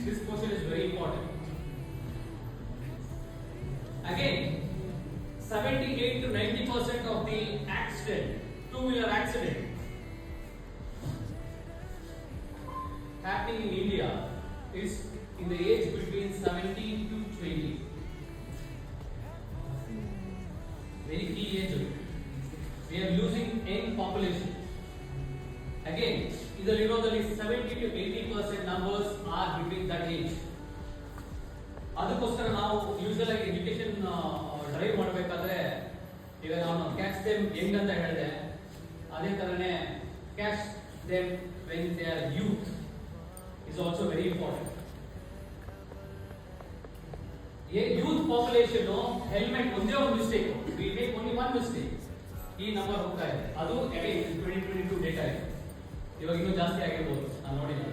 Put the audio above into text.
This question is very important. Again, 78 to 90% of the accident, two-wheeler accident happening in India is in the age between 17 to 20. Very key age. We are losing young population. Again, ಇದರಲ್ಲಿರೋದಲ್ಲಿ 70 to 80% numbers are between that age. ಅದಕ್ಕೋಸ್ಕರ ನಾವು usual ಆಗಿ education drive ಮಾಡಬೇಕಾದ್ರೆ ಈಗ ನಾನು catch them Young ಅಂತ ಹೇಳಿದೆ, ಅದೇ ತರನೇ catch them when they are youth is also very important. Youth population helmet ಒಂದೇ ಒಂದು mistake, we make only one mistake, ಈ ನಂಬರ್ ಹೋಗ್ತಾ ಇದೆ. ಅದು 2022 ಡೇಟಾ ಇದೆ, ಇವಾಗ ಇನ್ನೂ ಜಾಸ್ತಿ ಆಗಿರ್ಬೋದು, ನಾನು ನೋಡಿಲ್ಲ.